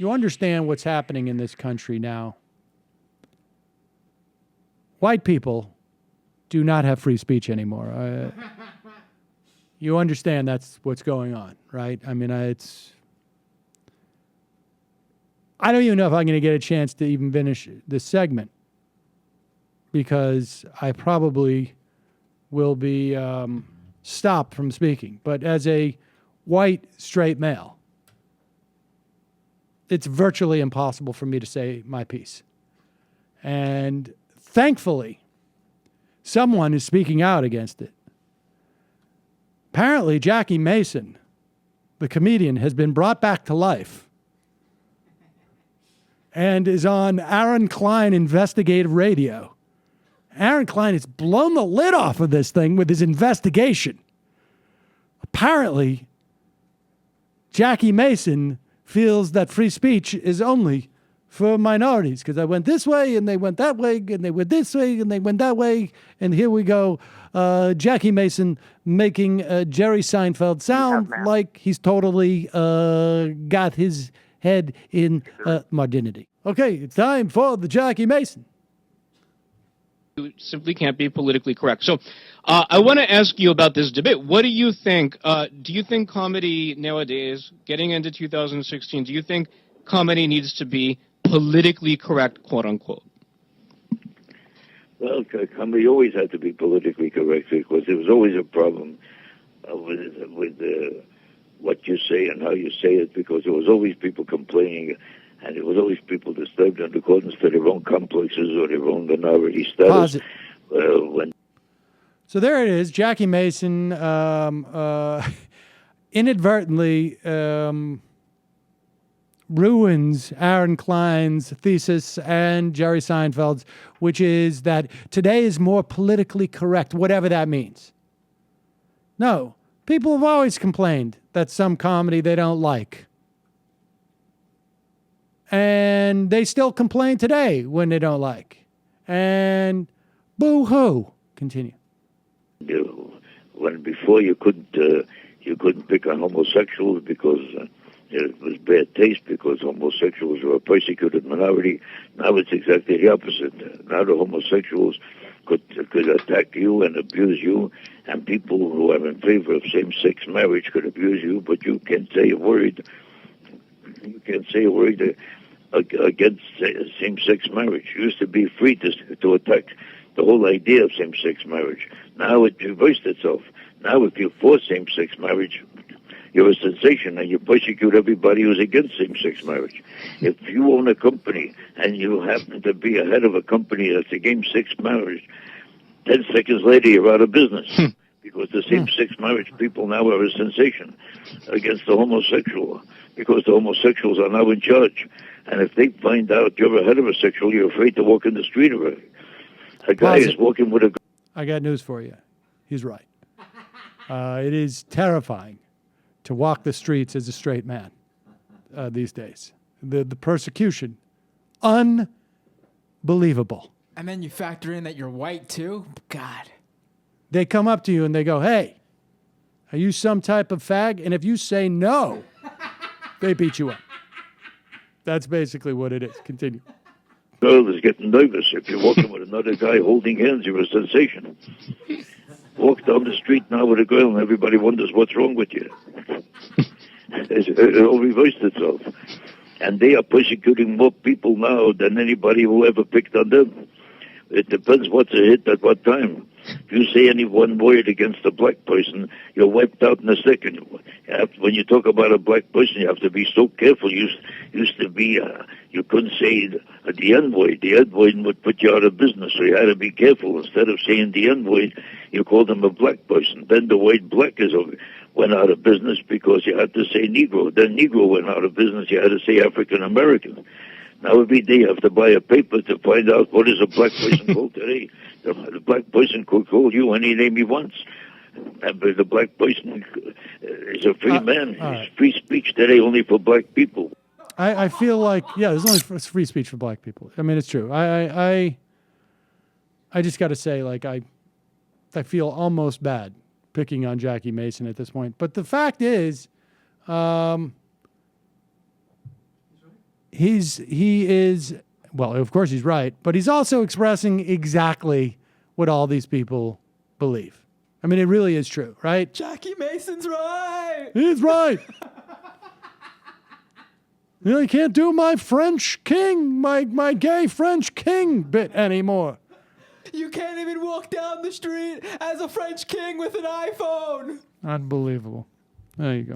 You understand what's happening in this country now. White people do not have free speech anymore. You understand that's what's going on, right? I mean, I don't even know if I'm going to get a chance to even finish this segment because I probably will be stopped from speaking. But as a white, straight male, it's virtually impossible for me to say my piece. And thankfully, someone is speaking out against it. Apparently, Jackie Mason, the comedian, has been brought back to life and is on Aaron Klein Investigative Radio. Aaron Klein has blown the lid off of this thing with his investigation. Apparently, Jackie Mason feels that free speech is only for minorities because I went this way and they went that way and they went this way and they went that way. And here we go. Jackie Mason making Jerry Seinfeld sound like he's totally got his head in modernity. Okay, it's time for the Jackie Mason. You simply can't be politically correct. So I want to ask you about this debate. What do you think? Do you think comedy nowadays, getting into 2016, do you think comedy needs to be politically correct, quote unquote? Well, comedy always had to be politically correct because there was always a problem with what you say and how you say it because there was always people complaining and there was always people disturbed in accordance to their own complexes or their own minority status. So there it is. Jackie Mason inadvertently ruins Aaron Klein's thesis and Jerry Seinfeld's, which is that today is more politically correct, whatever that means. No, people have always complained that some comedy they don't like. And they still complain today when they don't like. And boo-hoo. Continue. When before you couldn't pick on homosexuals because it was bad taste because homosexuals were a persecuted minority. Now it's exactly the opposite. Now the homosexuals could attack you and abuse you, and people who are in favor of same-sex marriage could abuse you, but you can't say a word. You can't say a word against same-sex marriage. It used to be free to attack the whole idea of same-sex marriage. Now it reversed itself. Now if you force same-sex marriage, you're a sensation and you persecute everybody who's against same-sex marriage. If you own a company and you happen to be a head of a company that's against same-sex marriage, 10 seconds later you're out of business because the same-sex marriage people now are a sensation against the homosexual because the homosexuals are now in charge. And if they find out you're a heterosexual, you're afraid to walk in the street or a guy is walking with a... I got news for you. He's right. It is terrifying to walk the streets as a straight man these days. The persecution, unbelievable. And then you factor in that you're white too? God. They come up to you and they go, hey, are you some type of fag? And if you say no, they beat you up. That's basically what it is. Continue. Girl is getting nervous. If you're walking with another guy holding hands, you're a sensation. Walk down the street now with a girl and everybody wonders what's wrong with you. It all reversed itself. And they are persecuting more people now than anybody who ever picked on them. It depends what's a hit at what time. If you say any one word against a black person, you're wiped out in a second. When you talk about a black person, you have to be so careful. Used to be, you couldn't say the N-word. The N-word would put you out of business, so you had to be careful. Instead of saying the N-word, you called them a black person. Then the word black went out of business because you had to say Negro. Then Negro went out of business. You had to say African American. Now every day you have to buy a paper to find out what is a black person called today. The black person could call you any name he wants. But the black person is a free man. It's free speech today only for black people. I feel like, yeah, there's only free speech for black people. I mean, it's true. I just got to say, like, I feel almost bad picking on Jackie Mason at this point. But the fact is, he is, well, of course he's right, but he's also expressing exactly what all these people believe. I mean, it really is true, right? Jackie Mason's right. He's right. You know, you can't do my French king, my gay French king bit anymore. You can't even walk down the street as a French king with an iPhone. Unbelievable. There you go.